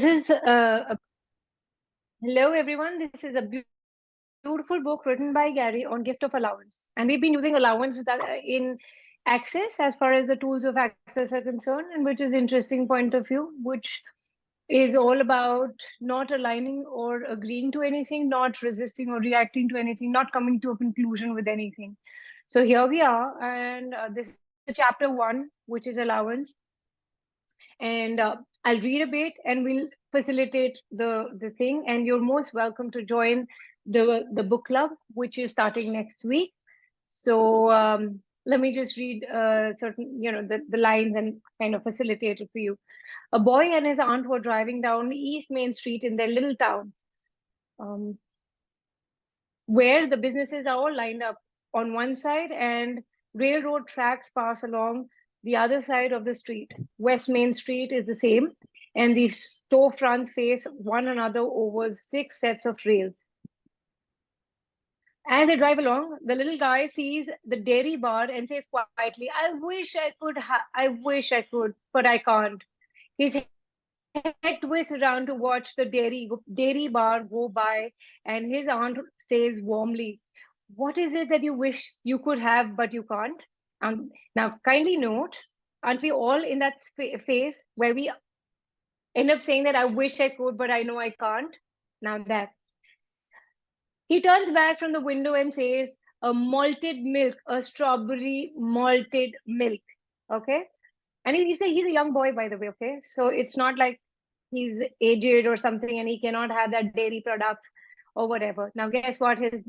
is hello everyone. This is a beautiful book written by Gary on gift of allowance, and we've been using allowance in access as far as the tools of access are concerned, and which is interesting point of view, which is all about not aligning or agreeing to anything, not resisting or reacting to anything, not coming to a conclusion with anything. So here we are, and this is the chapter one, which is allowance. And I'll read a bit and we'll facilitate the thing. And you're most welcome to join the book club, which is starting next week. So let me just read certain, the lines and kind of facilitate it for you. A boy and his aunt were driving down East Main Street in their little town, um, where the businesses are all lined up on one side and railroad tracks pass along the other side of the street. West Main Street is the same, and the storefronts face one another over 6 sets of rails. As they drive along, the little guy sees the dairy bar and says quietly, I wish I could, but I can't. His head twists around to watch the dairy bar go by, and his aunt says warmly, "What is it that you wish you could have, but you can't?" Now, kindly note, aren't we all in that phase where we end up saying that I wish I could, but I know I can't? Now that he turns back from the window and says, "A malted milk, a strawberry malted milk." Okay. And he's a young boy, by the way. Okay. So it's not like he's aged or something and he cannot have that dairy product or whatever. Now, guess what his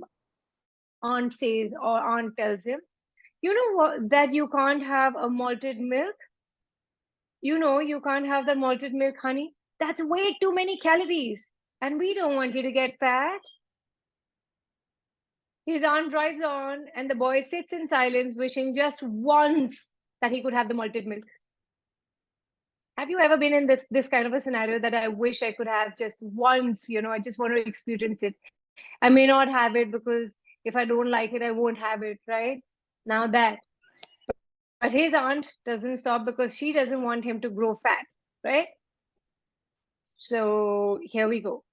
aunt says or aunt tells him? You know what, that you can't have a malted milk? You know, you can't have the malted milk, honey. That's way too many calories. And we don't want you to get fat. His aunt drives on, and the boy sits in silence, wishing just once that he could have the malted milk. Have you ever been in this kind of a scenario that I wish I could have just once? I just want to experience it. I may not have it because if I don't like it, I won't have it, right? Now that. But his aunt doesn't stop because she doesn't want him to grow fat, right? So here we go.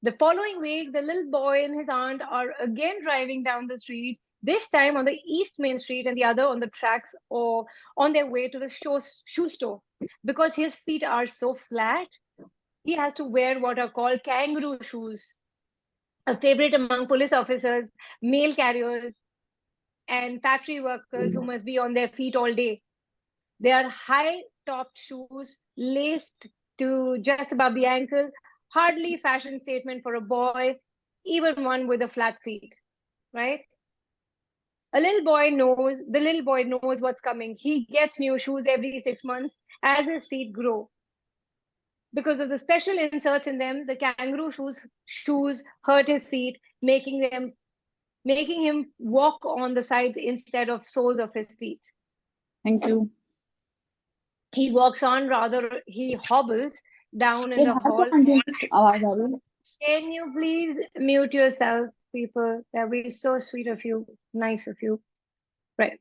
The following week, the little boy and his aunt are again driving down the street, this time on the East Main Street and the other on the tracks or on their way to the shoe store. Because his feet are so flat, he has to wear what are called kangaroo shoes, a favorite among police officers, mail carriers, and factory workers who must be on their feet all day. They are high-topped shoes laced to just above the ankle, hardly fashion statement for a boy, even one with a flat feet, right? The little boy knows what's coming. He gets new shoes every 6 months as his feet grow. Because of the special inserts in them, the kangaroo shoes hurt his feet, making him walk on the sides instead of soles of his feet. Thank you. He walks on, rather he hobbles down in the hall. Can you please mute yourself, people? That would be so sweet of you, nice of you. Right.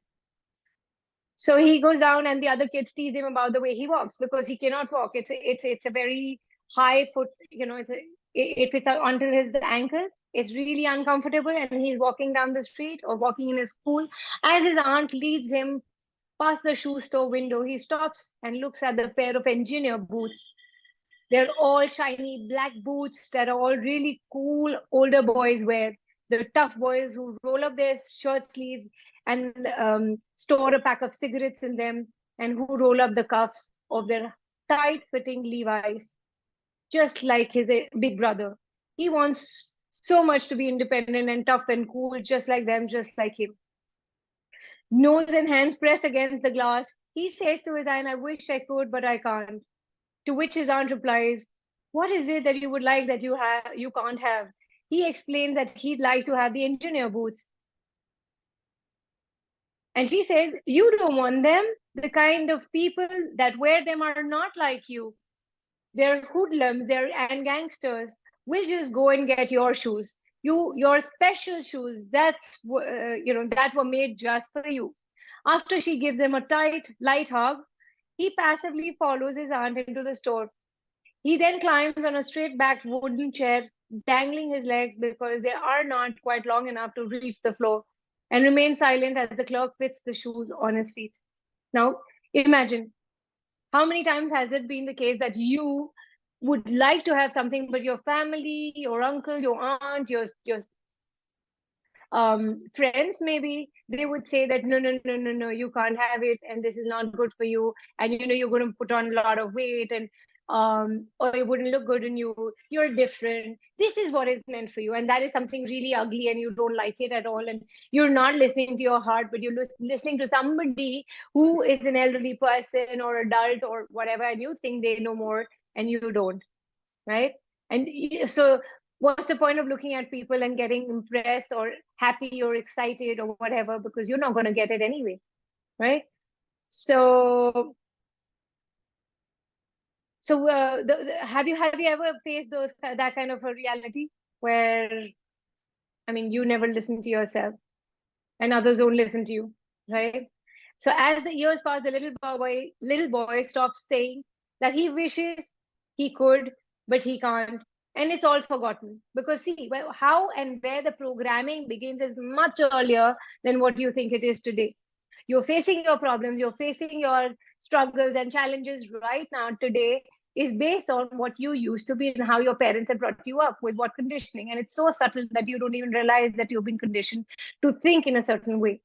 So he goes down and the other kids tease him about the way he walks because he cannot walk. It's a very high foot, if it's until his ankle, it's really uncomfortable, and he's walking down the street or walking in his school. As his aunt leads him past the shoe store window, he stops and looks at the pair of engineer boots. They're all shiny black boots that are all really cool older boys wear. The tough boys who roll up their shirt sleeves and store a pack of cigarettes in them, and who roll up the cuffs of their tight-fitting Levi's, just like his big brother. He wants so much to be independent and tough and cool, just like them, just like him. Nose and hands pressed against the glass, he says to his aunt, "I wish I could, but I can't." To which his aunt replies, "What is it that you would like that you can't have?" He explains that he'd like to have the engineer boots. And she says, "You don't want them. The kind of people that wear them are not like you. They're hoodlums, and gangsters. We'll just go and get your shoes. Your special shoes. That were made just for you." After she gives him a tight, light hug, he passively follows his aunt into the store. He then climbs on a straight-backed wooden chair, dangling his legs because they are not quite long enough to reach the floor, and remains silent as the clerk fits the shoes on his feet. Now, imagine, how many times has it been the case that you would like to have something, but your family, your uncle, your aunt, your friends, maybe they would say that no, no, no, no, no, you can't have it, and this is not good for you, and you're going to put on a lot of weight, and or it wouldn't look good on you. You're different. This is what is meant for you, and that is something really ugly, and you don't like it at all, and you're not listening to your heart, but you're listening to somebody who is an elderly person or adult or whatever, and you think they know more, and you don't, right? And so what's the point of looking at people and getting impressed or happy or excited or whatever, because you're not going to get it anyway, right? So have you ever faced those that kind of a reality where, I mean, you never listen to yourself and others don't listen to you, right? So as the years pass, the little boy stops saying that he wishes he could, but he can't, and it's all forgotten. Because see, well, how and where the programming begins is much earlier than what you think it is today. You're facing your problems, you're facing your struggles and challenges right now today is based on what you used to be and how your parents have brought you up with what conditioning. And it's so subtle that you don't even realize that you've been conditioned to think in a certain way.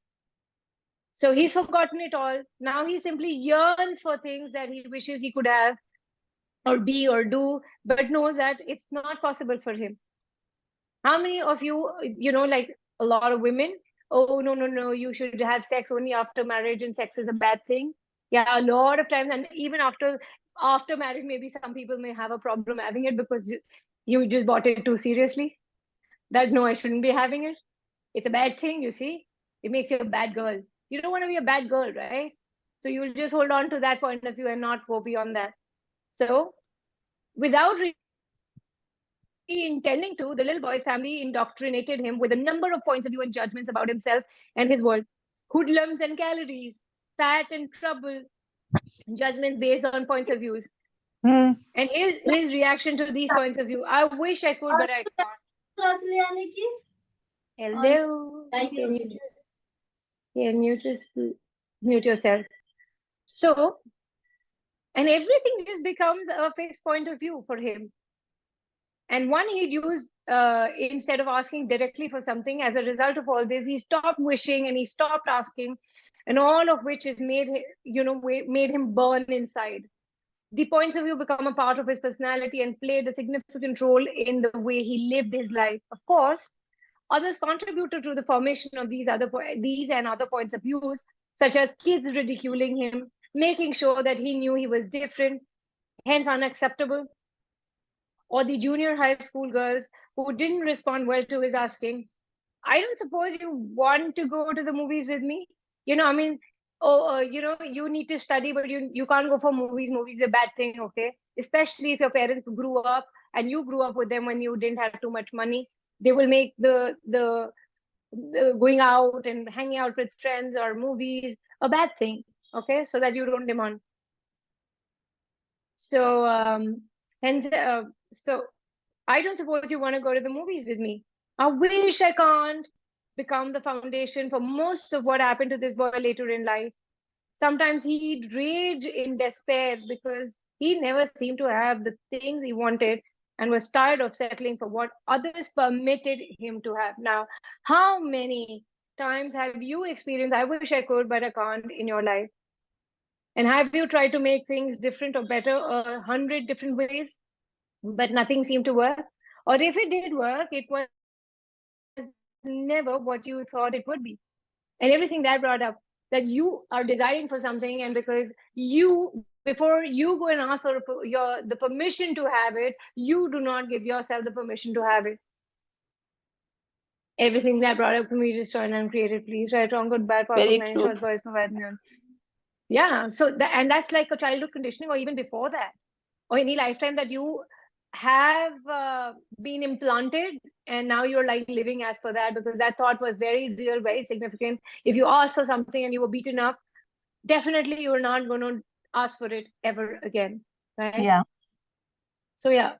So he's forgotten it all. Now he simply yearns for things that he wishes he could have or be or do, but knows that it's not possible for him. How many of you, like a lot of women, oh, no, no, no, you should have sex only after marriage and sex is a bad thing. Yeah, a lot of times, and even after marriage, maybe some people may have a problem having it because you just bought it too seriously. That no, I shouldn't be having it. It's a bad thing, you see. It makes you a bad girl. You don't want to be a bad girl, right? So you'll just hold on to that point of view and not go beyond that. So without really intending to, the little boy's family indoctrinated him with a number of points of view and judgments about himself and his world. Hoodlums and calories, fat and trouble, judgments based on points of views. Hmm. And his reaction to these points of view, I wish I could, but I can't. Hello, can you just mute yourself? So, and everything just becomes a fixed point of view for him. And one he'd use instead of asking directly for something. As a result of all this, he stopped wishing and he stopped asking, and all of which is made him burn inside. The points of view become a part of his personality and played a significant role in the way he lived his life. Of course, others contributed to the formation of these and other points of views, such as kids ridiculing him, making sure that he knew he was different, hence unacceptable, or the junior high school girls who didn't respond well to his asking, I don't suppose you want to go to the movies with me? I mean, oh, you need to study, but you can't go for movies. Movies are a bad thing, okay? Especially if your parents grew up and you grew up with them when you didn't have too much money. They will make the going out and hanging out with friends or movies a bad thing, okay? So that you don't demand. So, hence, so I don't suppose you want to go to the movies with me. I wish I can't become the foundation for most of what happened to this boy later in life. Sometimes he'd rage in despair because he never seemed to have the things he wanted and was tired of settling for what others permitted him to have. Now, how many times have you experienced, I wish I could, but I can't in your life? And have you tried to make things different or better 100 different ways, but nothing seemed to work? Or if it did work, it was never what you thought it would be. And everything that brought up, that you are desiring for something, and because before you go and ask for the permission to have it, you do not give yourself the permission to have it. Everything that brought up, can we just join and create it, please? Right, wrong, good, bad, powerful, Very many true. choice, boys, provide me on. Yeah, so and that's like a childhood conditioning, or even before that, or any lifetime that you have been implanted, and now you're like living as per that, because that thought was very real, very significant. If you asked for something and you were beaten up, definitely you're not going to ask for it ever again, right? Yeah. So yeah,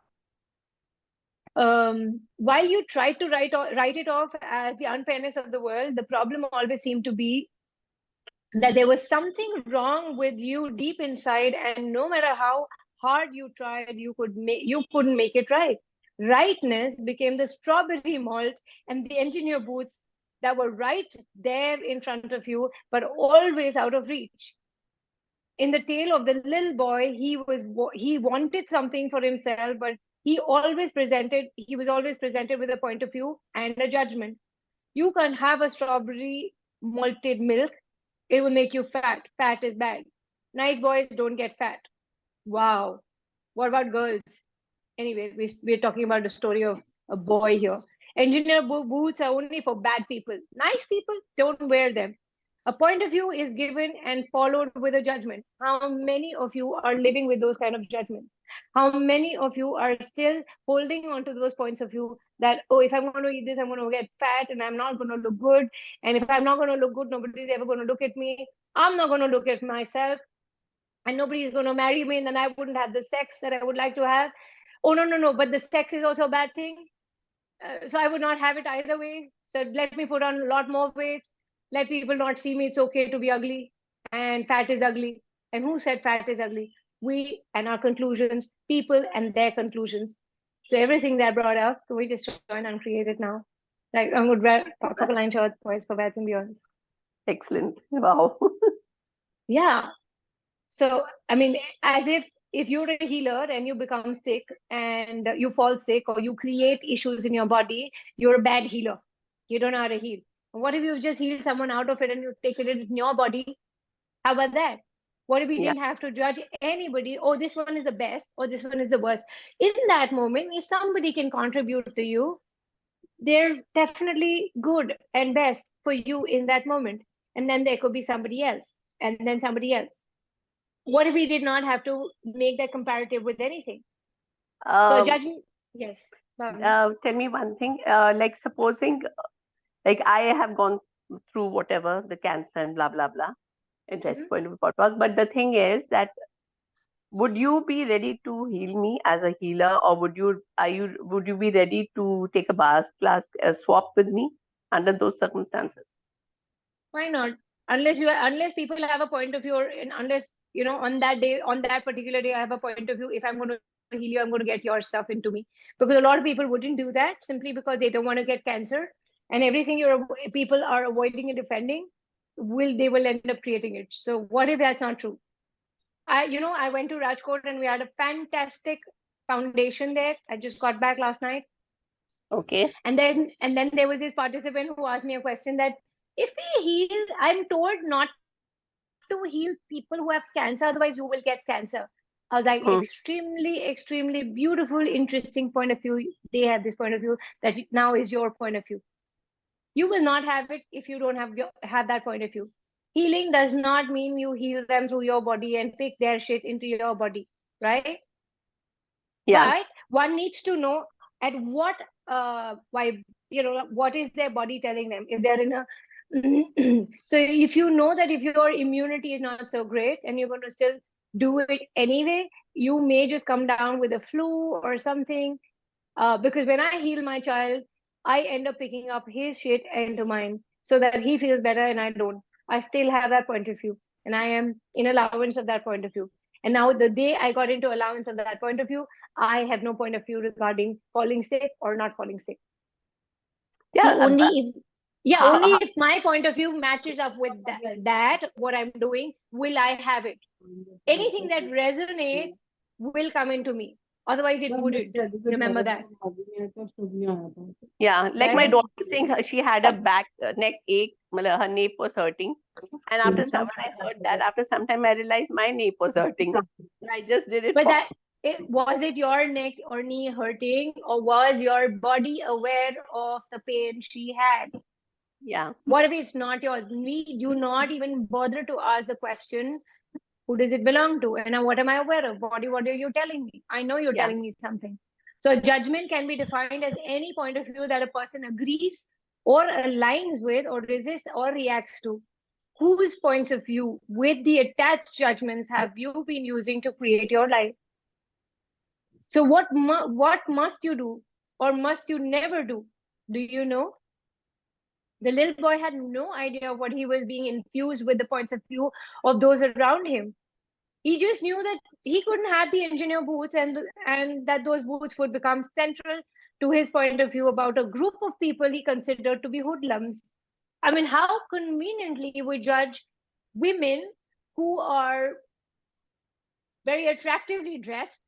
while you try to write it off as the unfairness of the world, the problem always seemed to be that there was something wrong with you deep inside, and no matter how hard you tried, you couldn't make it right. Rightness became the strawberry malt and the engineer boots that were right there in front of you, but always out of reach. In the tale of the little boy, he wanted something for himself, but he was always presented with a point of view and a judgment. You can't have a strawberry malted milk, it will make you fat. Fat is bad. Nice boys don't get fat. Wow. What about girls? Anyway, we're talking about the story of a boy here. Engineer boots are only for bad people. Nice people don't wear them. A point of view is given and followed with a judgment. How many of you are living with those kind of judgments? How many of you are still holding on to those points of view that, oh, if I'm going to eat this, I'm going to get fat and I'm not going to look good. And if I'm not going to look good, nobody's ever going to look at me. I'm not going to look at myself and nobody is going to marry me, and then I wouldn't have the sex that I would like to have. Oh, no, no, no, but the sex is also a bad thing. So I would not have it either ways. So let me put on a lot more weight. Let people not see me. It's okay to be ugly, and fat is ugly. And who said fat is ugly? We and our conclusions, people and their conclusions. So everything that I brought up, can we just join and create it now? Like I would read a couple line short points for bats and beyonds. Excellent. Wow. Yeah. So, I mean, as if you're a healer and you become sick and you fall sick or you create issues in your body, you're a bad healer. You don't know how to heal. What if you've just healed someone out of it and you've taken it in your body? How about that? What if we Yeah. didn't have to judge anybody? Oh, this one is the best or this one is the worst. In that moment, if somebody can contribute to you, they're definitely good and best for you in that moment. And then there could be somebody else and then somebody else. What if we did not have to make that comparative with anything? So Um, judgment, yes. Bhavna. Tell me one thing. Like supposing, like I have gone through whatever the cancer and blah blah blah. Interesting Mhm. point of podcast. But the thing is that would you be ready to heal me as a healer, or would you be ready to take a bars class, a swap with me under those circumstances? Why not? Unless people have a point of view, or unless on that day, on that particular day, I have a point of view. If I'm going to heal you, I'm going to get your stuff into me, because a lot of people wouldn't do that simply because they don't want to get cancer, and everything people are avoiding and defending, they will end up creating it. So what if that's not true? I went to Rajkot and we had a fantastic foundation there. I just got back last night. Okay. And then there was this participant who asked me a question that if we heal, I'm told not to heal people who have cancer, otherwise you will get cancer. I was like, Hmm. extremely beautiful, interesting point of view. They have this point of view that now is your point of view. You will not have it if you don't have that point of view. Healing does not mean you heal them through your body and pick their shit into your body, right? Yeah. But one needs to know at what why what is their body telling them if they're in a so if you know that if your immunity is not so great and you're going to still do it anyway, you may just come down with a flu or something. Because when I heal my child, I end up picking up his shit into mine so that he feels better and I don't. I still have that point of view, and I am in allowance of that point of view. And now, the day I got into allowance of that point of view, I have no point of view regarding falling sick or not falling sick. See, Yeah. only How, if my point of view matches up with that what I'm doing, will I have it. Anything that resonates will come into me. Otherwise, it wouldn't. Remember that, yeah, like my right? daughter was saying she had a back neck ache, matlab her nape was hurting. And after some, when I heard that, after some time I realized my nape was hurting. And I just did it But for, was it your neck or knee hurting, or was your body aware of the pain she had? yeah, What if it's not yours? We do not even bother to ask the question, who does it belong to? And what am I aware of? Body, what are you telling me? I know you're yeah, telling me something. So judgment can be defined as any point of view that a person agrees or aligns with or resists or reacts to. Whose points of view with the attached judgments have you been using to create your life? So what must you do or must you never do? Do you know? The little boy had no idea of what he was being infused with the points of view of those around him. He just knew that he couldn't have the engineer boots and that those boots would become central to his point of view about a group of people he considered to be hoodlums. I mean, how conveniently we judge women who are very attractively dressed,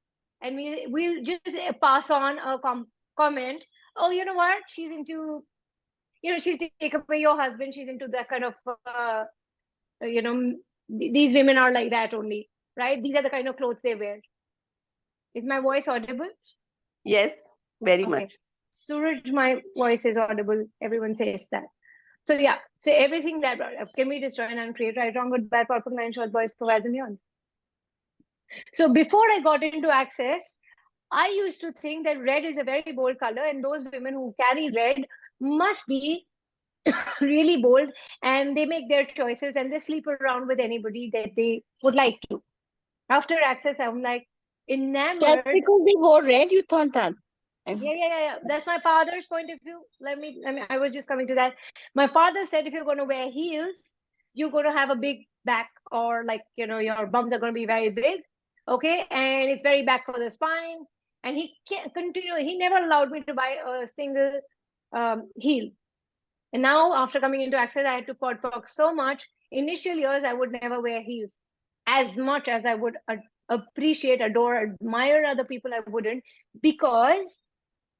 and we'll just pass on a comment. Oh, you know what? She's into, she'll take away your husband. She's into that kind of, you know, these women are like that only, right? These are the kind of clothes they wear. Is my voice audible? Yes, very Okay. much. Suraj, my voice is audible. Everyone says that. So yeah, so everything that can we destroy and uncreate, right, wrong, good, bad, purple, nine, short, boys, provides, and beyond. So before I got into Access, I used to think that red is a very bold color, and those women who carry red must be really bold, and they make their choices and they sleep around with anybody that they would like to. After Access, I'm like Just enamored. because they wore red, you thought that? Yeah. That's my father's point of view. I was just coming to that. My father said if you're going to wear heels, you're going to have a big back, or like, your bums are going to be very big. Okay. And it's very bad for the spine. And he can't continue. He never allowed me to buy a single heel. And now, after coming into Access, I had to talk so much. Initial years, I would never wear heels as much as I would appreciate, adore, admire other people. I wouldn't, because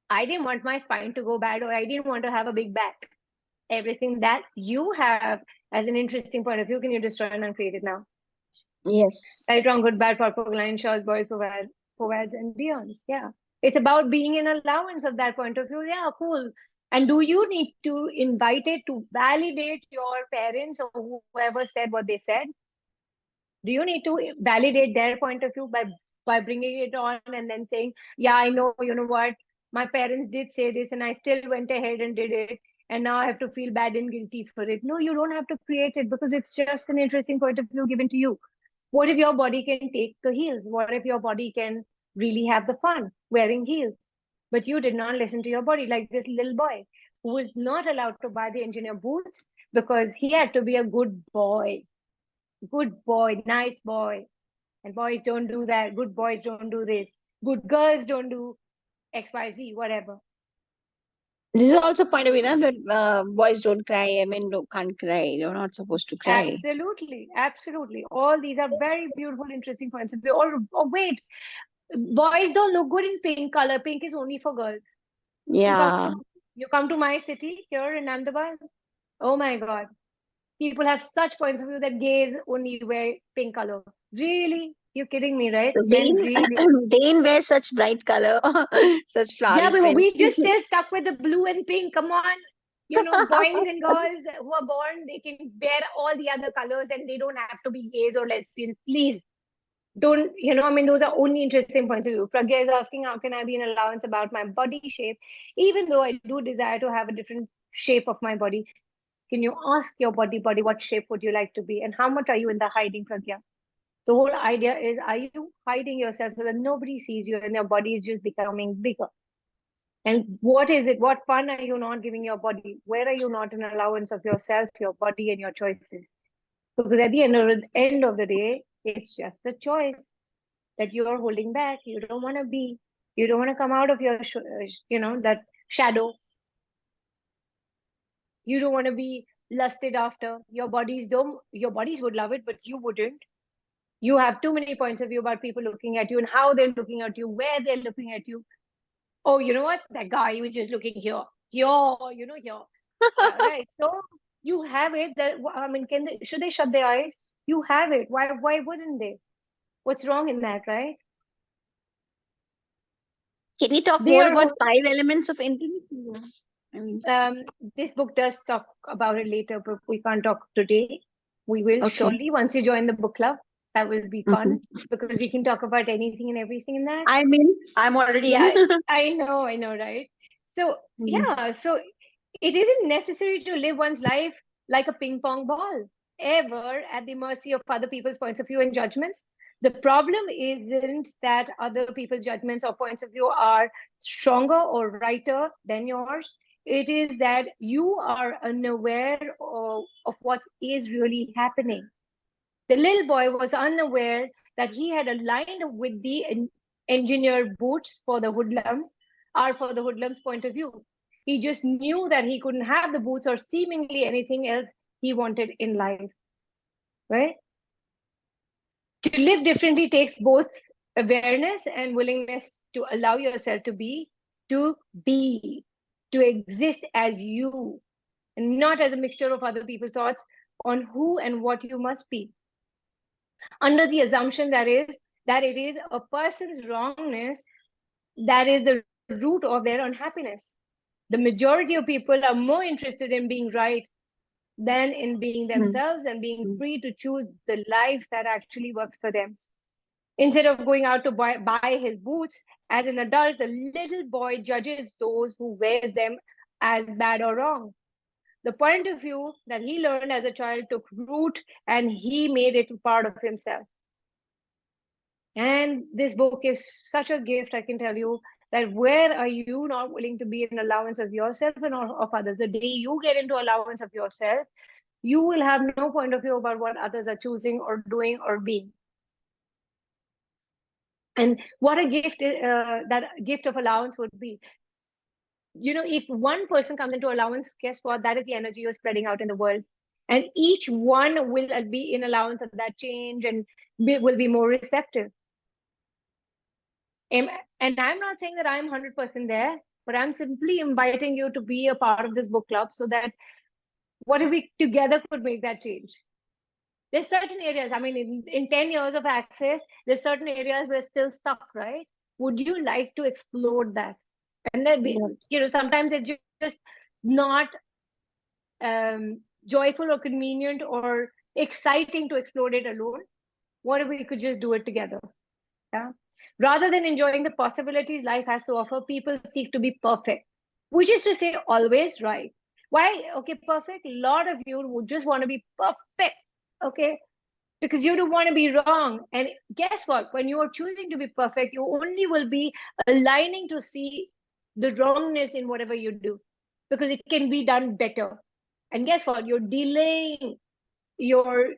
I didn't want my spine to go bad, or I didn't want to have a big back. Everything that you have as an interesting point of view, can you destroy and uncreate it now? Yes. Right, wrong, good, bad, purple, line, shorts, boys, provides, and beyonds. Yeah. It's about being an allowance of that point of view. Yeah, cool. And do you need to invite it to validate your parents or whoever said what they said? Do you need to validate their point of view by bringing it on and then saying, yeah, I know, you know what, my parents did say this and I still went ahead and did it, and now I have to feel bad and guilty for it? No, you don't have to create it, because it's just an interesting point of view given to you. What if your body can take the heels? What if your body can really have the fun wearing heels? But you did not listen to your body, like this little boy who was not allowed to buy the engineer boots because he had to be a good boy, nice boy. And boys don't do that. Good boys don't do this. Good girls don't do XYZ, whatever. This is also point of view, na, that boys don't cry, men can't cry. You're not supposed to cry. Absolutely. All these are very beautiful, interesting points of view. Oh, wait, boys don't look good in pink color. Pink is only for girls. Yeah. You come to my city here in Ahmedabad. Oh my God. People have such points of view that gays only wear pink color. Really? You're kidding me, right? So Men Dane, really. Dane wears such bright color, such Yeah, flowery but print. we just still stuck with the blue and pink. Come on. Boys and girls who are born, they can wear all the other colors and they don't have to be gays or lesbians. Please don't, those are only interesting points of view. Pragya is asking, how can I be an allowance about my body shape, even though I do desire to have a different shape of my body? Can you ask your body, what shape would you like to be? And how much are you in the hiding, Pragya? The whole idea is, are you hiding yourself so that nobody sees you and your body is just becoming bigger? And what is it? What fun are you not giving your body? Where are you not an allowance of yourself, your body, and your choices? Because at the end of the day, it's just the choice that you are holding back. You don't want to be. You don't want to come out of your, that shadow. You don't want to be lusted after. Your bodies don't. Your bodies would love it, but you wouldn't. You have too many points of view about people looking at you and how they're looking at you, where they're looking at you. Oh, you know what? That guy was just looking here, here. Right. So you have it. Should they shut their eyes? You have it. Why wouldn't they? What's wrong in that, right? Can we talk They more are. about 5 elements of intimacy? Yeah. I mean, This book does talk about it later, but we can't talk today. We will okay. surely once you join the book club. That will be fun because we can talk about anything and everything in that. I'm already Yeah, in. I know, right? So yeah, so it isn't necessary to live one's life like a ping pong ball, ever at the mercy of other people's points of view and judgments. The problem isn't that other people's judgments or points of view are stronger or righter than yours. It is that you are unaware of what is really happening. The little boy was unaware that he had aligned with the engineered boots for the hoodlums, or for the hoodlums' point of view. He just knew that he couldn't have the boots or seemingly anything else he wanted in life, right? To live differently takes both awareness and willingness to allow yourself to be, to exist as you, and not as a mixture of other people's thoughts on who and what you must be, under the assumption that it is a person's wrongness that is the root of their unhappiness. The majority of people are more interested in being right than in being themselves and being free to choose the life that actually works for them. Instead of going out to buy his boots, as an adult, the little boy judges those who wears them as bad or wrong. The point of view that he learned as a child took root and he made it part of himself. And this book is such a gift, I can tell you, that where are you not willing to be an allowance of yourself and of others? The day you get into allowance of yourself, you will have no point of view about what others are choosing or doing or being. And what a gift that gift of allowance would be. You know, if one person comes into allowance, guess what? That is the energy you're spreading out in the world. And each one will be in allowance of that change and will be more receptive. And I'm not saying that I'm 100% there, but I'm simply inviting you to be a part of this book club so that what if we together could make that change? There's certain areas, I mean, in 10 years of access, there's certain areas we're still stuck, right? Would you like to explore that? And then, you know, sometimes it's just not joyful or convenient or exciting to explore it alone. What if we could just do it together? Yeah. Rather than enjoying the possibilities life has to offer, people seek to be perfect, which is to say, always right. Why? Okay, perfect. A lot of you would just want to be perfect. Okay, because you don't want to be wrong. And guess what? When you are choosing to be perfect, you only will be aligning to see the wrongness in whatever you do, because it can be done better. And guess what? You're delaying your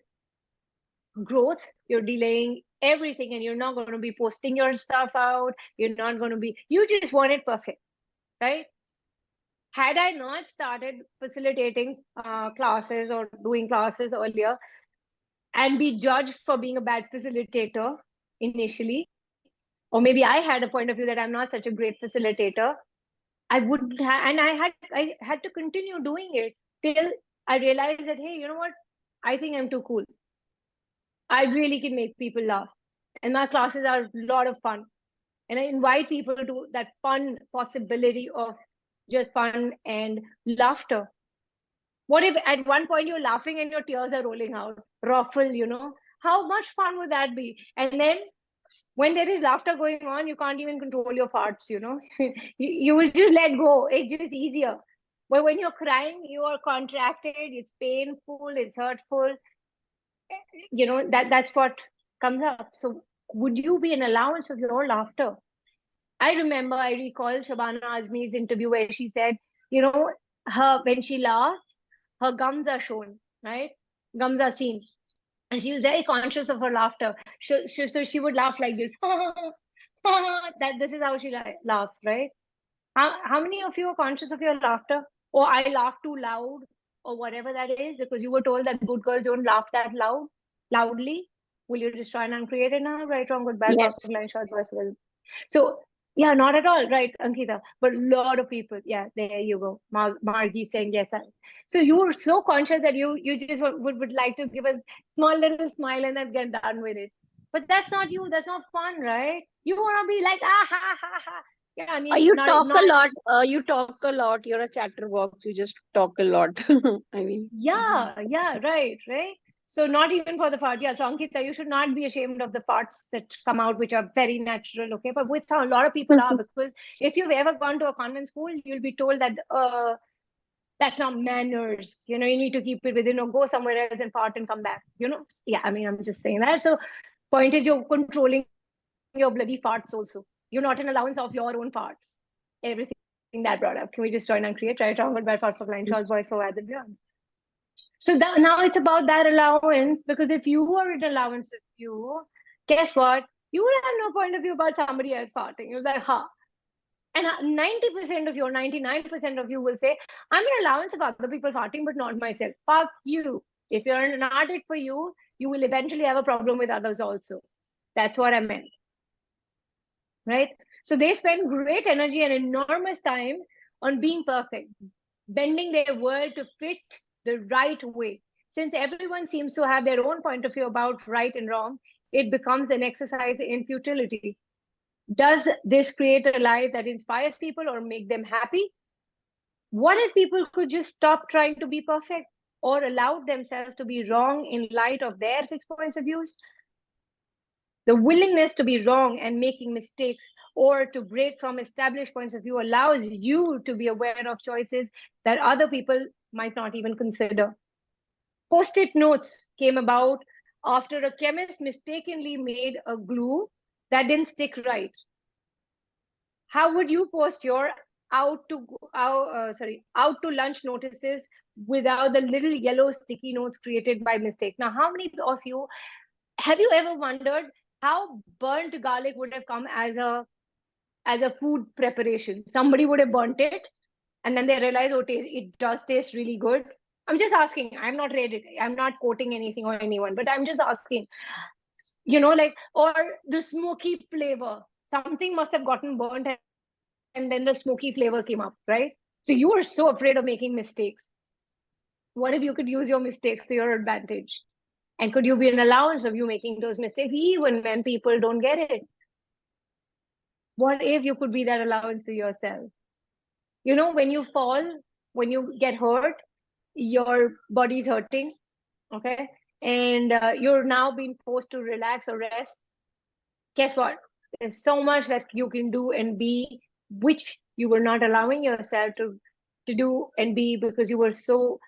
growth, you're delaying everything, and you're not going to be posting your stuff out. You're not going to be, you just want it perfect, right? Had I not started facilitating classes or doing classes earlier and be judged for being a bad facilitator initially, or maybe I had a point of view that I'm not such a great facilitator, I would and I had to continue doing it till I realized that, hey, you know what, I think I'm too cool. I really can make people laugh, and my classes are a lot of fun, and I invite people to that fun possibility of just fun and laughter. What if at one point you're laughing and your tears are rolling out, ruffle, you know, how much fun would that be? And then when there is laughter going on, you can't even control your farts, you know. You will just let go. It's just easier. But when you're crying, you are contracted, it's painful, it's hurtful. You know, that's what comes up. So would you be an allowance of your laughter? I recall Shabana Azmi's interview where she said, you know, her when she laughs, her gums are shown, right? Gums are seen. And she was very conscious of her laughter. So she would laugh like this. That this is how she laughs, right? How many of you are conscious of your laughter? Or I laugh too loud, or whatever that is, because you were told that good girls don't laugh that loudly. Will you destroy and uncreate it now? Right, wrong, good, bad, Yes. gossip, line, short, verse, well. So yeah, not at all, right, Ankita? But a lot of people, yeah, there you go. Margie saying yes. So you were so conscious that you just would like to give a small little smile and then get done with it. But that's not you. That's not fun, right? You want to be like ha ha ha. Yeah, I mean, You not talk not a lot. You talk a lot. You're a chatterbox. You just talk a lot. I mean, yeah, right. So not even for the fart. Yeah, so Ankita, you should not be ashamed of the farts that come out, which are very natural, okay? But which a lot of people are, because if you've ever gone to a convent school, you'll be told that that's not manners. You know, you need to keep it within or go somewhere else and fart and come back. You know, yeah. I mean, I'm just saying that. So Point is, you're controlling your bloody farts also. You're not an allowance of your own farts. Everything that brought up. Can we just join and create? Right, wrong, goodbye, fart for blind, child, voice for and beyond. So that, now it's about that allowance, because if you were an allowance of you, guess what? You would have no point of view about somebody else farting. You're like, huh. And 90% of you, or 99% of you will say, I'm an allowance of other people farting, but not myself. Fuck you. If you're not it for you, you will eventually have a problem with others also. That's what I meant. Right? So they spend great energy and enormous time on being perfect, bending their world to fit the right way. Since everyone seems to have their own point of view about right and wrong, it becomes an exercise in futility. Does this create a life that inspires people or make them happy? What if people could just stop trying to be perfect, or allow themselves to be wrong in light of their fixed points of views? The willingness to be wrong and making mistakes, or to break from established points of view, allows you to be aware of choices that other people might not even consider. Post-it notes came about after a chemist mistakenly made a glue that didn't stick right. How would you post your out to lunch notices without the little yellow sticky notes created by mistake? Now, how many of you have you ever wondered how burnt garlic would have come as a food preparation? Somebody would have burnt it, and then they realize, oh, it does taste really good. I'm just asking. I'm not read it. I'm not quoting anything or anyone, but I'm just asking. Like, or the smoky flavor. Something must have gotten burnt, and then the smoky flavor came up, right? So you are so afraid of making mistakes. What if you could use your mistakes to your advantage? And could you be an allowance of you making those mistakes even when people don't get it? What if you could be that allowance to yourself? When you fall, when you get hurt, your body's hurting, okay? And you're now being forced to relax or rest. Guess what? There's so much that you can do and be, which you were not allowing yourself to do and be, because you were so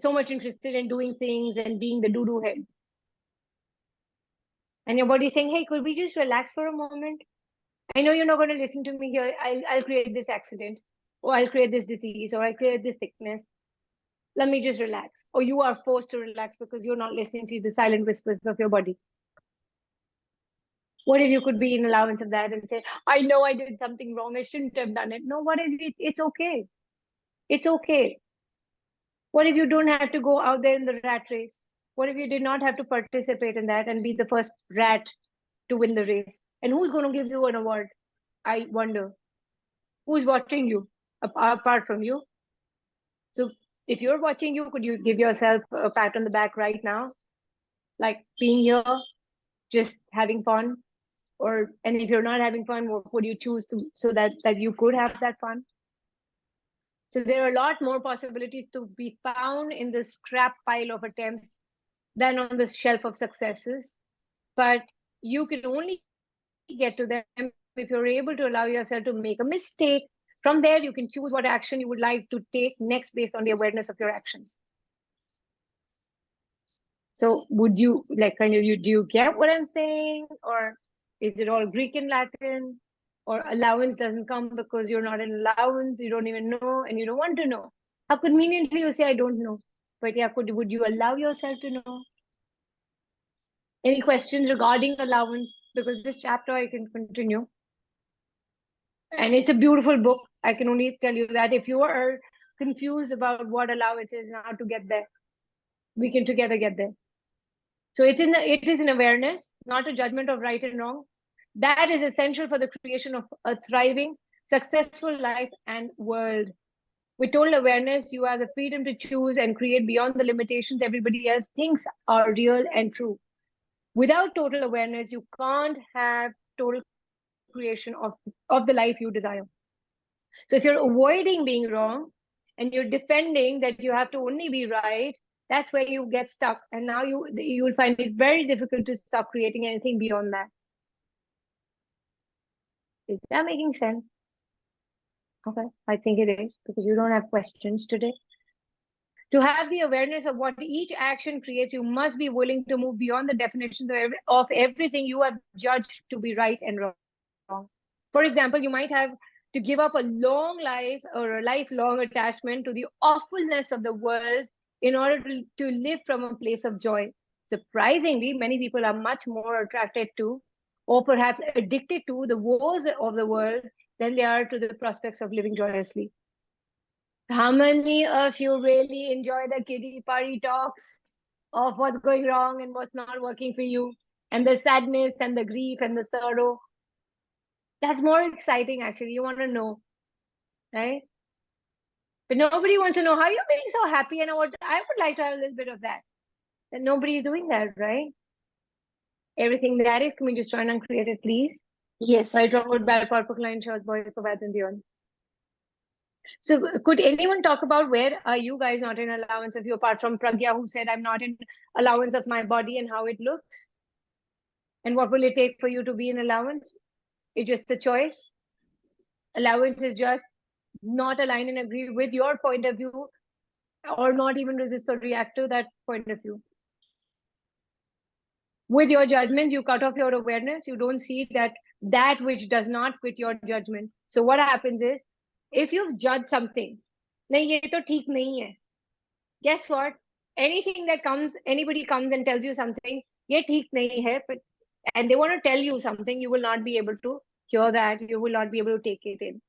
so much interested in doing things and being the doo-doo head. And your body's saying, hey, could we just relax for a moment? I know you're not going to listen to me here. I'll create this accident, or I'll create this disease, or I'll create this sickness. Let me just relax. Or you are forced to relax because you're not listening to the silent whispers of your body. What if you could be in allowance of that and say, I know I did something wrong. I shouldn't have done it. No, what if it's okay? It's okay. What if you don't have to go out there in the rat race? What if you did not have to participate in that and be the first rat to win the race? And who's going to give you an award? I wonder. Who's watching you apart from you? So if you're watching you, could you give yourself a pat on the back right now? Like being here, just having fun? And if you're not having fun, what would you choose so that you could have that fun? So there are a lot more possibilities to be found in the scrap pile of attempts than on the shelf of successes. But you can only get to them if you're able to allow yourself to make a mistake. From there, you can choose what action you would like to take next based on the awareness of your actions. So would you do you get what I'm saying? Or is it all Greek and Latin? Or allowance doesn't come because you're not an allowance, you don't even know, and you don't want to know. How conveniently you say, I don't know. But yeah, would you allow yourself to know? Any questions regarding allowance? Because this chapter I can continue. And it's a beautiful book. I can only tell you that if you are confused about what allowance is and how to get there, we can together get there. So it is an awareness, not a judgment of right and wrong. That is essential for the creation of a thriving, successful life and world. With total awareness, you have the freedom to choose and create beyond the limitations everybody else thinks are real and true. Without total awareness, you can't have total creation of the life you desire. So if you're avoiding being wrong and you're defending that you have to only be right, that's where you get stuck. And now you will find it very difficult to stop creating anything beyond that. Is that making sense? Okay, I think it is, because you don't have questions today. To have the awareness of what each action creates, you must be willing to move beyond the definitions of everything you have judged to be right and wrong. For example, you might have to give up a long life or a lifelong attachment to the awfulness of the world in order to live from a place of joy. Surprisingly, many people are much more attracted to, or perhaps addicted to, the woes of the world than they are to the prospects of living joyously. How many of you really enjoy the kiddie party talks of what's going wrong and what's not working for you, and the sadness and the grief and the sorrow? That's more exciting, actually. You want to know, right? But nobody wants to know how you're being so happy, and I would like to have a little bit of that. And nobody is doing that, right? Everything that is, can we just join and create it, please? Yes. Right, wrong, good, bad, purple, line, shows, boy, for bad, and beyond. So could anyone talk about where are you guys not in allowance of you, apart from Pragya, who said, I'm not in allowance of my body and how it looks? And what will it take for you to be in allowance? It's just a choice. Allowance is just not align and agree with your point of view, or not even resist or react to that point of view. With your judgments, you cut off your awareness. You don't see that which does not fit your judgment. So what happens is, if you've judged something, nahi, ye to theek nahi hai. Guess what? Anything that comes, anybody comes and tells you something, ye theek nahi hai, but, and they want to tell you something, you will not be able to hear that. You will not be able to take it in.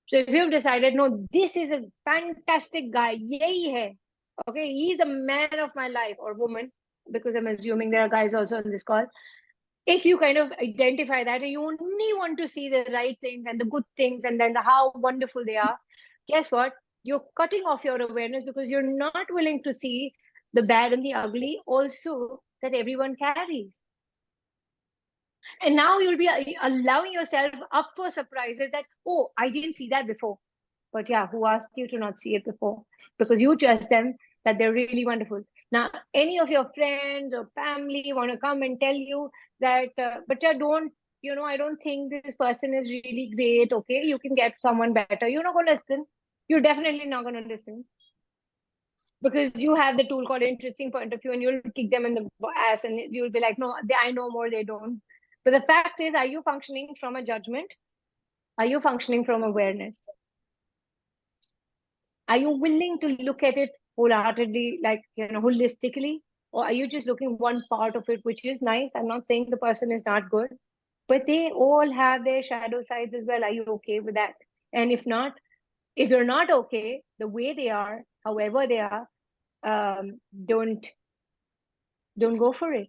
So if you've decided, no, this is a fantastic guy, yahi hai, okay, he's the man of my life, or woman, because I'm assuming there are guys also on this call. If you kind of identify that and you only want to see the right things and the good things and then how wonderful they are, guess what? You're cutting off your awareness because you're not willing to see the bad and the ugly also that everyone carries. And now you'll be allowing yourself up for surprises that, oh, I didn't see that before. But yeah, who asked you to not see it before? Because you trust them that they're really wonderful. Now, any of your friends or family want to come and tell you that, but I don't, I don't think this person is really great. Okay, you can get someone better. You're not going to listen. You're definitely not going to listen because you have the tool called interesting point of view, and you'll kick them in the ass, and you'll be like, no, I know more, they don't. But the fact is, are you functioning from a judgment? Are you functioning from awareness? Are you willing to look at it wholeheartedly, like, holistically? Or are you just looking one part of it, which is nice? I'm not saying the person is not good, but they all have their shadow sides as well. Are you okay with that? And if not, if you're not okay the way they are, however they are, don't go for it.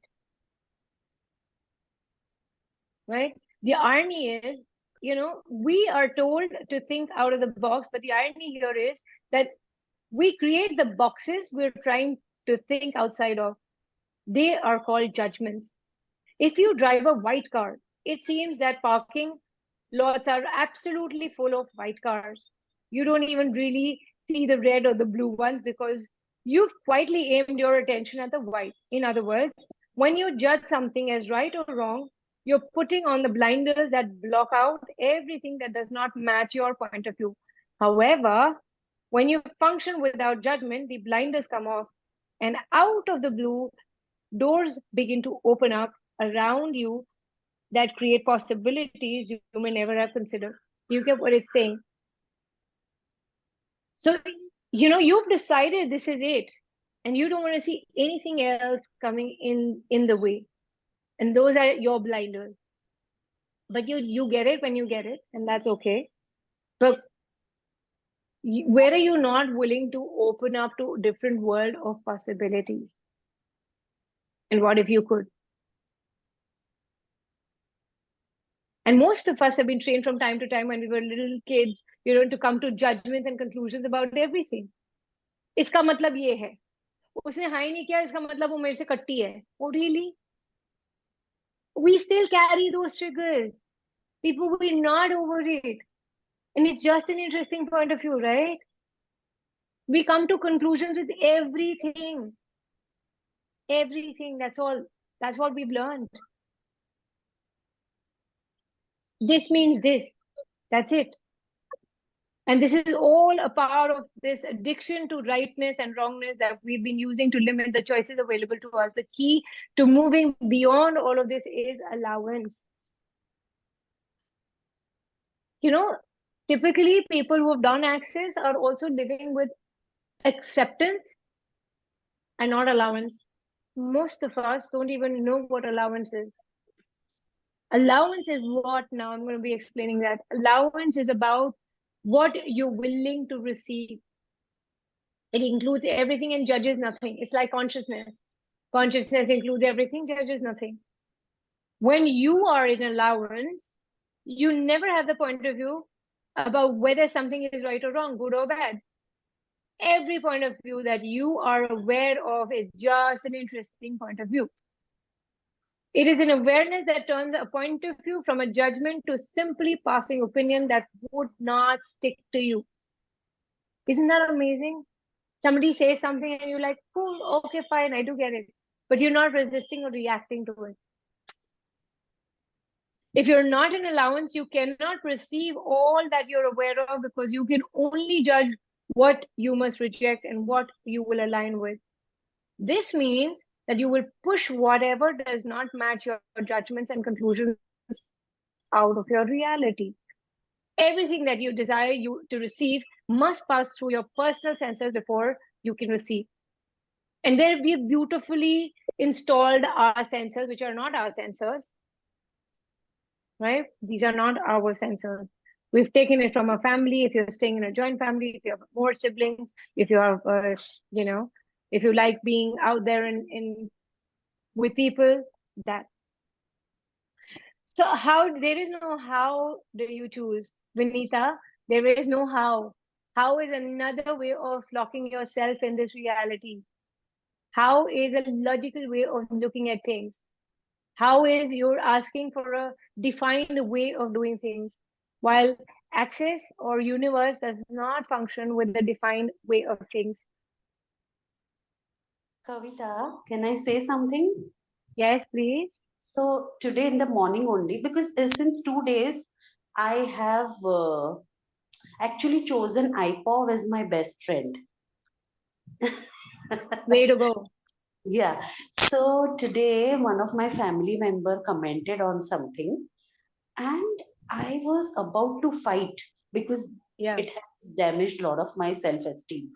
Right? The irony is, we are told to think out of the box, but the irony here is that we create the boxes we're trying to think outside of. They are called judgments. If you drive a white car, it seems that parking lots are absolutely full of white cars. You don't even really see the red or the blue ones because you've quietly aimed your attention at the white. In other words, when you judge something as right or wrong, you're putting on the blinders that block out everything that does not match your point of view. However, when you function without judgment, the blinders come off, and out of the blue, doors begin to open up around you that create possibilities you may never have considered. You get what it's saying? So, you've decided this is it, and you don't want to see anything else coming in the way. And those are your blinders. But you get it when you get it, and that's okay. But where are you not willing to open up to a different world of possibilities? And what if you could? And most of us have been trained from time to time when we were little kids, to come to judgments and conclusions about everything. इसका मतलब ये है, उसने high नहीं किया, इसका मतलब वो मेरे से कट्टी है. Oh, really? We still carry those triggers. People will not over it. And it's just an interesting point of view, right? We come to conclusions with everything. Everything, that's all. That's what we've learned. This means this. That's it. And this is all a part of this addiction to rightness and wrongness that we've been using to limit the choices available to us. The key to moving beyond all of this is allowance. You know, typically people who have done access are also living with acceptance and not allowance. Most of us don't even know what allowance is. Allowance is what? Now I'm going to be explaining that. Allowance is about what you're willing to receive. It includes everything and judges nothing. It's like consciousness. Consciousness includes everything, judges nothing. When you are in allowance, you never have the point of view about whether something is right or wrong, good or bad. Every point of view that you are aware of is just an interesting point of view. It is an awareness that turns a point of view from a judgment to simply passing opinion that would not stick to you. Isn't that amazing? Somebody says something and you're like, cool, okay, fine, I do get it. But you're not resisting or reacting to it. If you're not in allowance, you cannot receive all that you're aware of, because you can only judge what you must reject and what you will align with. This means that you will push whatever does not match your judgments and conclusions out of your reality. Everything that you desire you to receive must pass through your personal senses before you can receive. And there we've beautifully installed our sensors, which are not our sensors, right? These are not our sensors. We've taken it from a family. If you're staying in a joint family, if you have more siblings, if you have, you know, if you like being out there in with people, that. So how, there is no how do you choose, Vinita? There is no how. How is another way of locking yourself in this reality. How is a logical way of looking at things. How is you're asking for a defined way of doing things, while access or universe does not function with the defined way of things. Kavita, can I say something? Yes, please. So today in the morning only, because since 2 days, I have actually chosen IPOV as my best friend. Way to go. Yeah. So today, one of my family member commented on something, and I was about to fight because Yeah. it has damaged a lot of my self-esteem.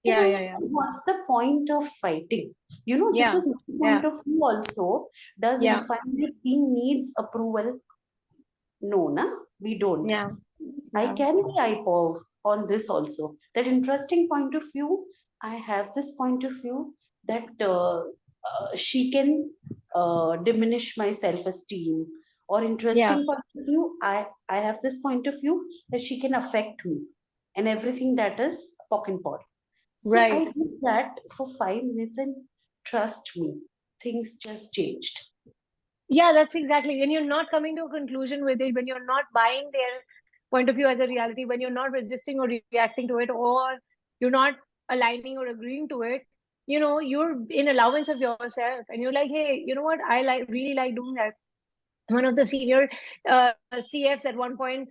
Then Yeah, I yeah, said, yeah. what's the point of fighting? You know, this Yeah. is my point of view also. Does Yeah. infinite being needs approval? No, na? We don't. Yeah. I Yeah. can be IPOV on this also. That interesting point of view, I have this point of view that she can diminish my self-esteem. Or Yeah. interesting point of view, I have this point of view that she can affect me and everything that is pock and pod. So I Right. did that for 5 minutes, and trust me, things just changed. Yeah, that's exactly. When you're not coming to a conclusion with it, when you're not buying their point of view as a reality, when you're not resisting or reacting to it, or you're not aligning or agreeing to it, you know, you're in allowance of yourself, and you're like, hey, you know what? I really like doing that. One of the senior CFs at one point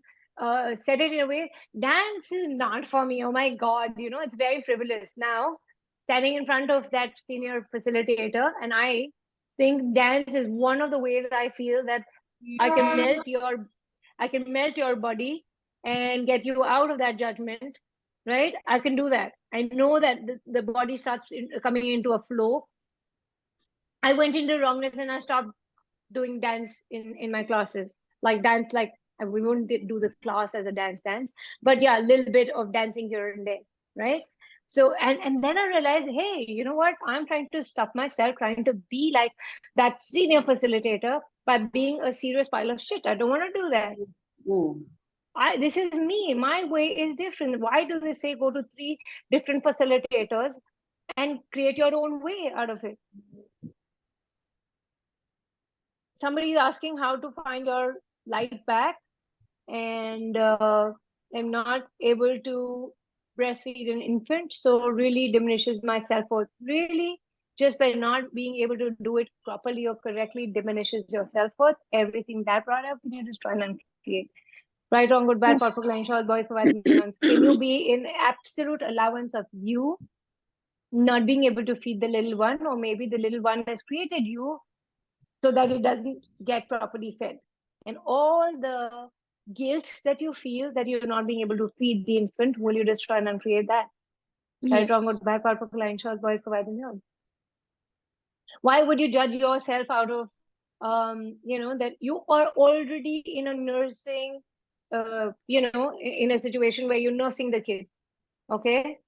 said it in a way, dance is not for me. Oh my God, you know, it's very frivolous. Now, standing in front of that senior facilitator, and I think dance is one of the ways I feel that I can melt your body and get you out of that judgment, right? I can do that. I know that the body starts coming into a flow. I went into wrongness and I stopped doing dance in my classes, like dance, like we wouldn't do the class as a dance, but yeah, a little bit of dancing here and there, right? So and then I realized, hey, you know what, I'm trying to stop myself trying to be like that senior facilitator by being a serious pile of shit. I don't want to do that. Mm. This is me, my way is different. Why do they say go to 3 different facilitators and create your own way out of it? Somebody is asking how to find your light back, and I'm not able to breastfeed an infant, so really diminishes my self-worth. Really, just by not being able to do it properly or correctly diminishes your self-worth. Everything that brought up, you just try and create, Right, wrong, good, bad, perfect, line, short, boys, provide nuance. Can you be in absolute allowance of you not being able to feed the little one, or maybe the little one has created you so that it doesn't get properly fed? And all the guilt that you feel that you're not being able to feed the infant, will you just try and uncreate that? Right, wrong, Yes. good, bad, perfect, line, short, boys, provide nuance. Why would you judge yourself out of that you are already in a nursing in a situation where you're nursing the kid? Okay,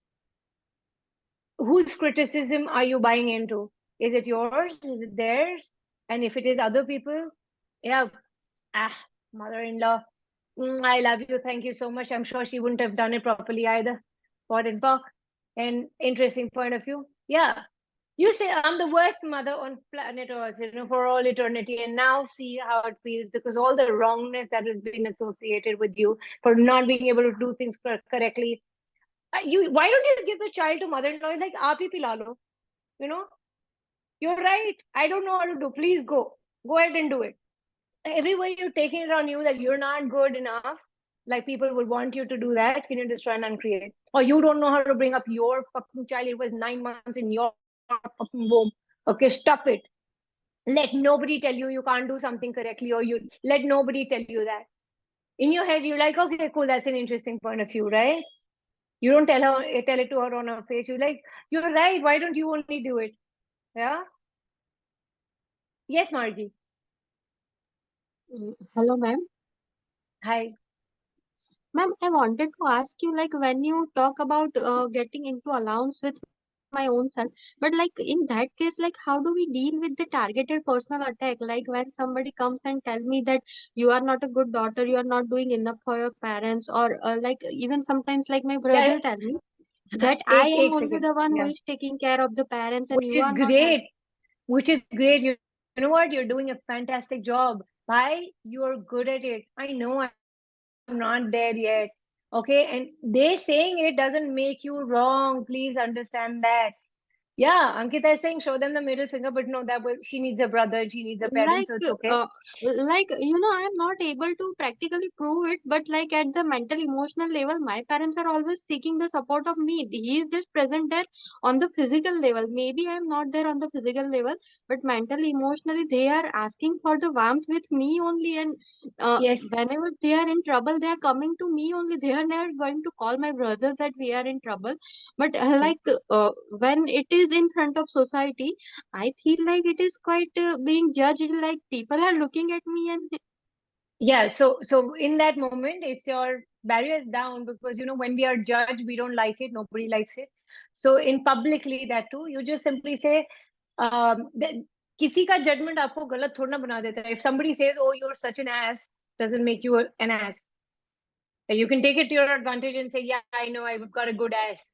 whose criticism are you buying into? Is it yours? Is it theirs? And if it is other people, yeah, mother-in-law, I love you, thank you so much, I'm sure she wouldn't have done it properly either. What in fuck? And interesting point of view. Yeah, you say I'm the worst mother on planet Earth, for all eternity, and now see how it feels, because all the wrongness that has been associated with you for not being able to do things correctly. Why don't you give the child to mother-in-law? It's like, aap hi pila lo. You're right. I don't know how to do. Please go ahead and do it. Everywhere you're taking it on you that you're not good enough, like people would want you to do that, can you just try and uncreate? Or you don't know how to bring up your fucking child. It was 9 months in your fucking womb. Okay, stop it. Let nobody tell you can't do something correctly, or you let nobody tell you that. In your head, you're like, okay, cool, that's an interesting point of view, right? You don't tell it to her on her face. You're like, you're right. Why don't you only do it? Yeah. Yes, Margie. Hello, ma'am. Hi. Ma'am, I wanted to ask you, like, when you talk about getting into allowance with my own son, but like in that case, like, how do we deal with the targeted personal attack? Like when somebody comes and tell me that you are not a good daughter, you are not doing enough for your parents, or like even sometimes, like my Yeah. brother tell me that I am Eight only seconds. the one who Yeah. is taking care of the parents and Which you is are not great. Which is great. You know what? You're doing a fantastic job. Why? You're good at it. I know I'm not there yet. Okay. And they saying it doesn't make you wrong. Please understand that. Yeah. Ankita is saying show them the middle finger, but no, she needs a brother, she needs a parent, so like it's okay. uh, like I am not able to practically prove it, but like at the mental emotional level my parents are always seeking the support of me. He is just present there on the physical level. Maybe I am not there on the physical level, but mentally emotionally they are asking for the warmth with me only. And Yes. whenever they are in trouble they are coming to me only. They are never going to call my brother that we are in trouble. But when it is in front of society, I feel like it is quite being judged, like people are looking at me and Yeah. So in that moment, it's your barriers down, because when we are judged, we don't like it. Nobody likes it. So in publicly that too, you just simply say, किसी का judgment आपको गलत थोड़ा ना बना देता है. If somebody says, "Oh, you're such an ass," doesn't make you an ass. You can take it to your advantage and say, "Yeah, I know, I've got a good ass."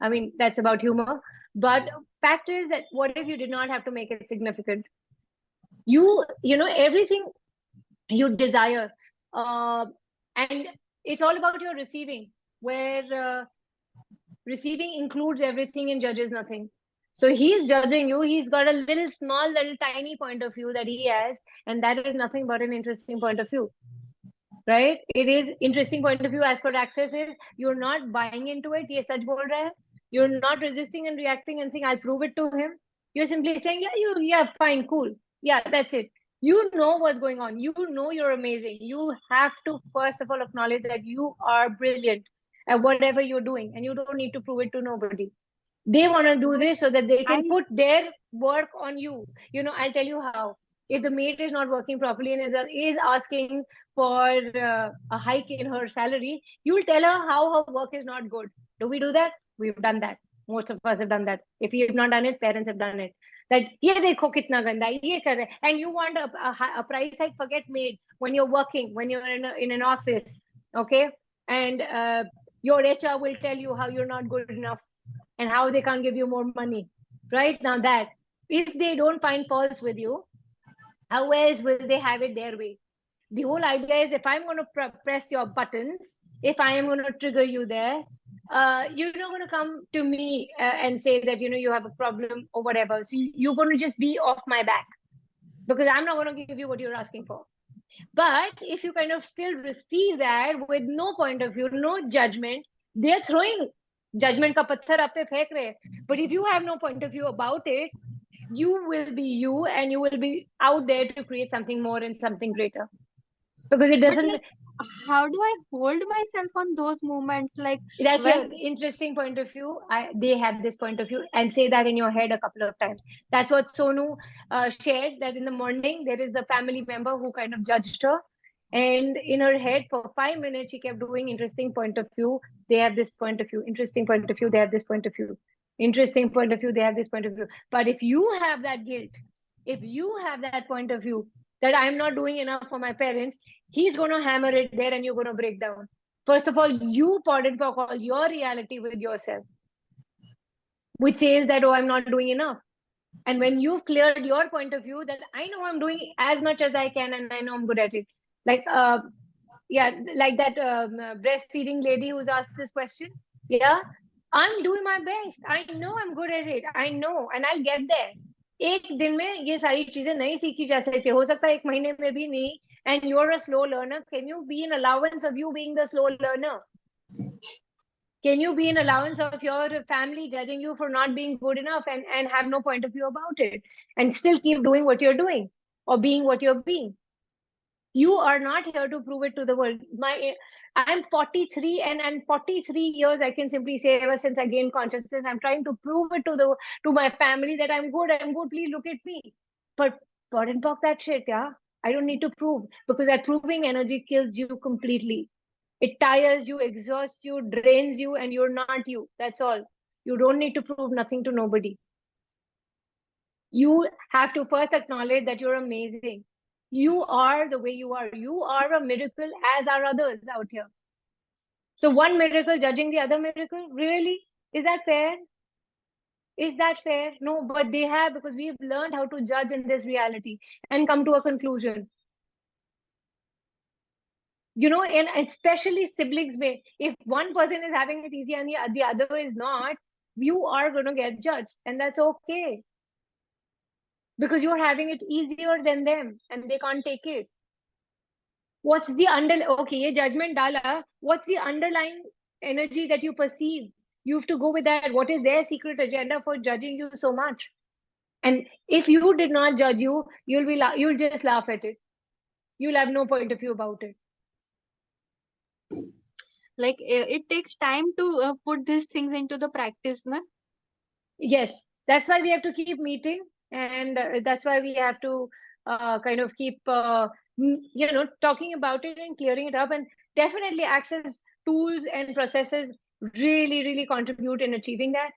I mean, that's about humor. But fact is that what if you did not have to make it significant? Everything you desire, uh, and it's all about your receiving, where receiving includes everything and judges nothing. So he's judging you, he's got a little small little tiny point of view that he has, and that is nothing but an interesting point of view, right? It is interesting point of view. As per access is, you're not buying into it, ye sach bol raha hai. You're not resisting and reacting and saying I'll prove it to him. You're simply saying, yeah, fine, cool, yeah, that's it. You know what's going on, you know you're amazing. You have to first of all acknowledge that you are brilliant at whatever you're doing, and you don't need to prove it to nobody. They want to do but this so that they I can put their work on you. I'll tell you how. If the maid is not working properly and is asking for a hike in her salary, you'll tell her how her work is not good. Do we do that? We've done that. Most of us have done that. If you have not done it, parents have done it. That ye dekho kitna ganda hai, ye kar rahe. And you want a price hike, forget maid. When you're working, when you're in an office, okay, and your HR will tell you how you're not good enough and how they can't give you more money. Right now, that if they don't find faults with you, how else will they have it their way? The whole idea is, if I'm going to press your buttons, if I am going to trigger you there, you're not going to come to me and say that you have a problem or whatever. So you're going to just be off my back, because I'm not going to give you what you're asking for. But if you kind of still receive that with no point of view, no judgment, they're throwing judgment ka patthar aap pe fek rahe. But if you have no point of view about it, you will be you, and you will be out there to create something more and something greater. Because it But doesn't. like, how do I hold myself on those moments? Like That's when, an interesting point of view. They have this point of view, and say that in your head a couple of times. That's what Sonu shared, that in the morning there is a family member who kind of judged her, and in her head for 5 minutes she kept doing interesting point of view. They have this point of view. Interesting point of view. They have this point of view. Interesting point of view. They have this point of view. But if you have that guilt, if you have that point of view that I'm not doing enough for my parents, he's going to hammer it there, and you're going to break down. First of all, you pardon for all your reality with yourself, which says that, oh, I'm not doing enough. And when you've cleared your point of view that I know I'm doing as much as I can and I know I'm good at it. Like, yeah, like that breastfeeding lady who's asked this question. Yeah, I'm doing my best. I know I'm good at it. I know, and I'll get there. एक दिन में ये सारी चीजें नहीं सीखी जा सकती, हो सकता है एक महीने में भी नहीं. And you're a slow learner. Can you be an allowance of you being the slow learner? Can you be an allowance of your family judging you for not being good enough, and have no point of view about it, and still keep doing what you're doing or being what you're being? You are not here to prove it to the world. I'm 43, and 43 years I can simply say, ever since I gained consciousness, I'm trying to prove it to my family that I'm good. Please look at me. But pardon that shit, yeah. I don't need to prove, because that proving energy kills you completely. It tires you, exhausts you, drains you, and you're not you. That's all. You don't need to prove nothing to nobody. You have to first acknowledge that you're amazing. You are the way you are. You are a miracle, as are others out here. So one miracle judging the other miracle, really? Is that fair? Is that fair? No, but they have, because we've learned how to judge in this reality and come to a conclusion. You know, and especially siblings may, if one person is having it easy and the other is not, you are going to get judged, and that's okay, because you're having it easier than them and they can't take it. What's the okay, ye judgment dala, what's the underlying energy that you perceive? You have to go with that. What is their secret agenda for judging you so much? And if you did not judge you, you'll just laugh at it. You'll have no point of view about it. like it takes time to put these things into the practice, na? Yes, that's why we have to keep meeting, and that's why we have to kind of keep talking about it and clearing it up, and definitely access tools and processes really contribute in achieving that.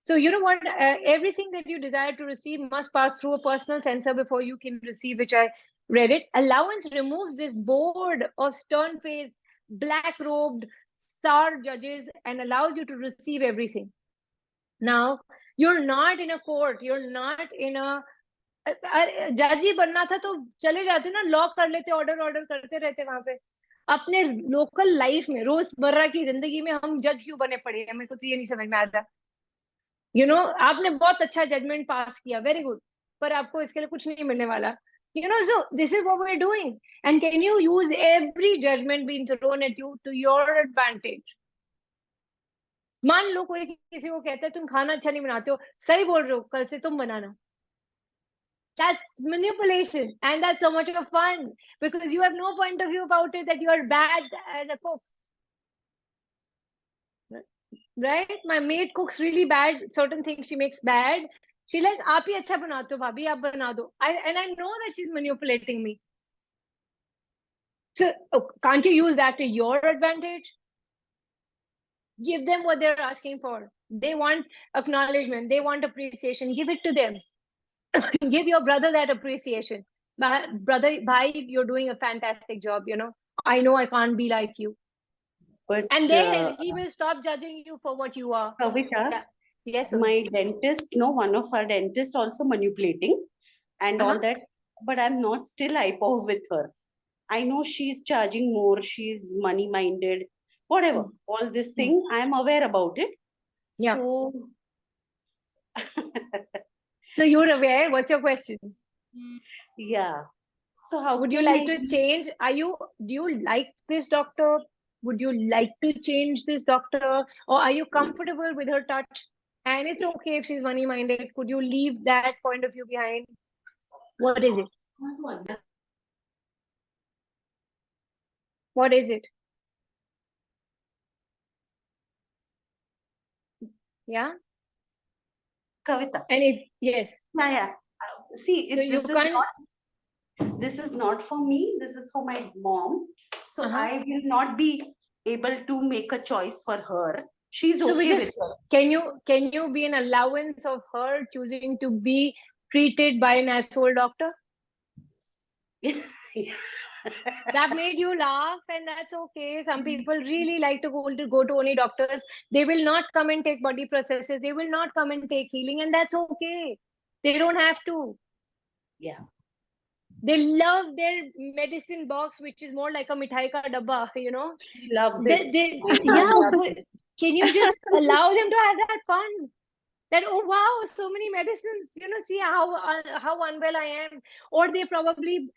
So you know what, everything that you desire to receive must pass through a personal censor before you can receive, which I read it. Allowance removes this board of stern faced, black robed, sour judges and allows you to receive everything. Now you're not in a court, you're not in a जज ही बनना था तो चले जाते ना, law कर लेते, order करते रहते वहां पे. अपने लोकल लाइफ में, रोजमर्रा की जिंदगी में हम जज क्यों बने पड़े हैं? मेरे को तो ये नहीं समझ में आता. आपने बहुत अच्छा जजमेंट पास किया, वेरी गुड, पर आपको इसके लिए कुछ नहीं मिलने वाला. So this is what we're doing. And can you use every judgment being thrown at you to your advantage? मान लो कोई किसी को कहता है तुम खाना अच्छा नहीं बनाते हो, सही बोल रहे हो, कल से तुम बनाना. That's manipulation, and that's so much of fun, because you have no point of view about it, that you are bad as a cook. Right? My maid cooks really bad, certain things she makes bad. She like, आप ही अच्छा बनाते हो भाभी, आप बना दो. And I know that she's manipulating me. So can't you use that to your advantage? Give them what they're asking for. They want acknowledgement, they want appreciation. Give it to them. Give your brother that appreciation. Brother, bhai, you're doing a fantastic job. I know I can't be like you. But And then he will stop judging you for what you are. Kavita, Yeah. Yes. my dentist, one of our dentists also manipulating and all that, but I'm not still hypo with her. I know she's charging more, she's money minded, whatever, all this thing, I'm aware about it. Yeah. So, So you're aware. What's your question? yeah. So how Would you can like I to be- change? Do you like this doctor? Would you like to change this doctor? Or are you comfortable with her touch? And it's okay if she's money-minded. Could you leave that point of view behind? What is it? What is it? Yeah. Kavita? And if yes, Yeah. See, so you can't. this is not for me. This is for my mom. So Uh-huh. I will not be able to make a choice for her. She's So okay because with her. can you be an allowance of her choosing to be treated by an asshole doctor? That made you laugh, and that's okay. Some people really like to go to only doctors. They will not come and take body processes. They will not come and take healing, and that's okay. They don't have to. Yeah. They love their medicine box, which is more like a mithai ka dabba, you know. She loves it. My Yeah, mom loves but it. can you just allow them to have that fun? That, oh wow, so many medicines, you know, see how unwell I am. Or they probably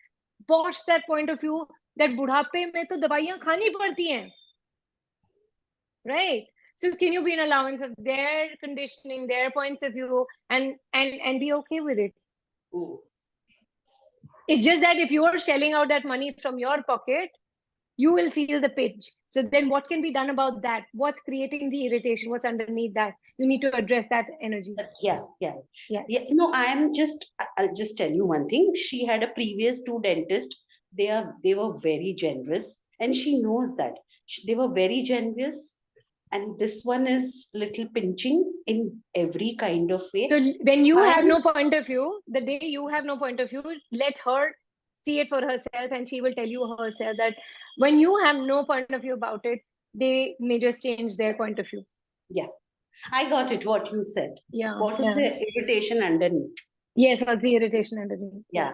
botched that point of view that बुढ़ापे में तो दवाइयां खानी पड़ती हैं, right? So can you be an allowance of their conditioning, their points of view, and be okay with it? Mm. It's just that if you are shelling out that money from your pocket, you will feel the pinch. So then what can be done about that? What's creating the irritation? What's underneath that? You need to address that energy. Yeah. Yes. No, I'll just tell you one thing. She had a previous two dentists. They were very generous, and she knows that. They were very generous, and this one is little pinching in every kind of way. So when you have I- no point of view, the day you have no point of view, let her see it for herself, and she will tell you herself that when you have no point of view about it, they may just change their point of view. Yeah, I got it. What you said. Yeah. What is yeah. the irritation underneath? Yes, what's the irritation underneath? Yeah.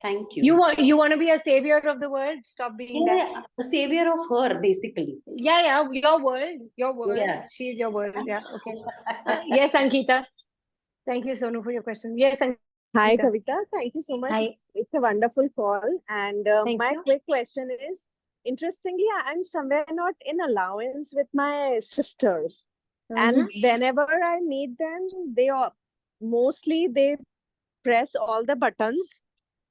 Thank You want to be a savior of the world? Stop being that. Yeah, the savior of her, basically. Yeah, your world. Yeah. She's your world. Yeah, okay. Yes, Ankita. Thank you, Sonu, for your question. Yes, Ankita. Hi, Kavita. Thank you so much. Hi. It's a wonderful call. And Thank my you. quick question is, interestingly, I'm somewhere not in allowance with my sisters. And whenever I meet them, they press all the buttons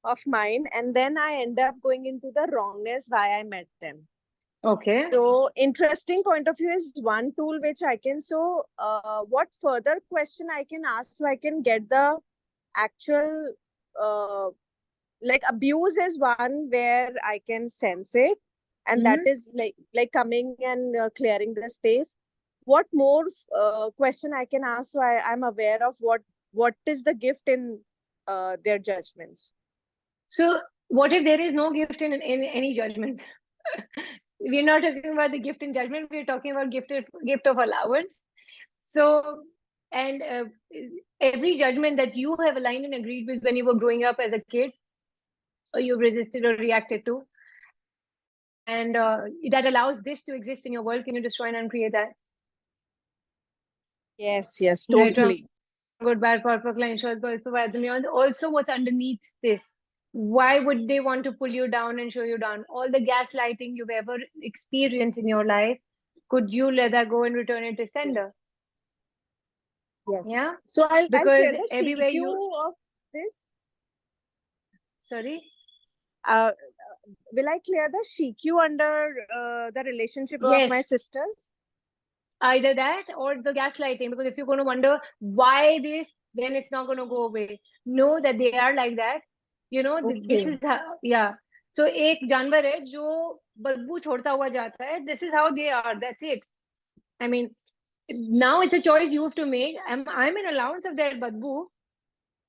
of mine, and then I end up going into the wrongness why I met them. Okay. So interesting point of view is one tool which I can. So what further question I can ask so I can get the actual like abuse is one where I can sense it, and that is like coming and clearing the space. What more question I can ask so I'm aware of what is the gift in their judgments. So what if there is no gift in any judgment? We're not talking about the gift in judgment. We're talking about gift of allowance. So, and every judgment that you have aligned and agreed with when you were growing up as a kid, or you resisted or reacted to, and that allows this to exist in your world. Can you destroy and uncreate that? Yes, Right, totally. good, bad, perfect, line, short, beyond. Also, what's underneath this? Why would they want to pull you down and show you down? All the gaslighting you've ever experienced in your life, could you let that go and return it to sender? Yes. Yeah. So I'll Because share the everywhere CQ of this. Sorry. Will I clear the CQ under the relationship of Yes. my sisters? Either that or the gaslighting, because if you're going to wonder why this, then it's not going to go away. Know that they are like that. You know, this is how, yeah. So एक जानवर है जो बदबू छोड़ता हुआ जाता है. This is how they are. That's it. I mean, now it's a choice you have to make. I'm an allowance of their badbu,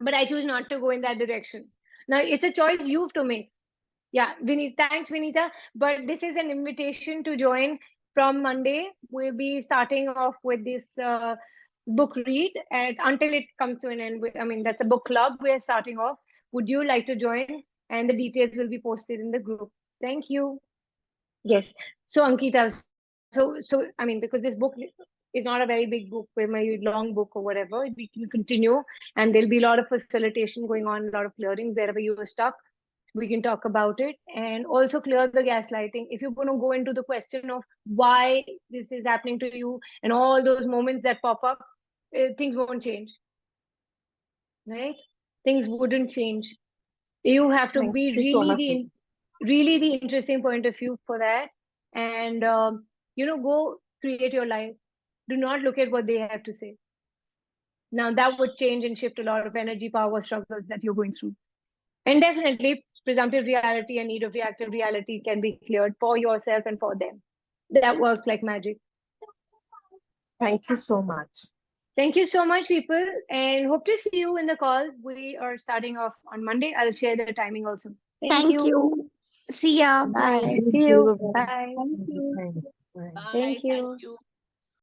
but I choose not to go in that direction. Now it's a choice you have to make. Yeah, thanks, Vinita. But this is an invitation to join from Monday. We'll be starting off with this book read, and until it comes to an end. I mean, that's a book club we're starting off. Would you like to join? And the details will be posted in the group. Thank you. Yes. So Ankita, so I mean, because this book is not a very big book, very long book or whatever, we can continue, and there'll be a lot of facilitation going on, a lot of clearing wherever you are stuck. we can talk about it, and also clear the gaslighting. If you're going to go into the question of why this is happening to you and all those moments that pop up, things won't change, right? Things wouldn't change. You have to Thank be you so really much. really the interesting point of view for that, and go create your life. Do not look at what they have to say. Now that would change and shift a lot of energy, power struggles that you're going through. And definitely, presumptive reality and need of reactive reality can be cleared for yourself and for them. That works like magic. Thank you so much. Thank you so much, people, and hope to see you in the call. We are starting off on Monday. I'll share the timing also. Thank you. See ya. Bye. Bye. See you. Bye. Thank you. Bye. Thank you. Thank you.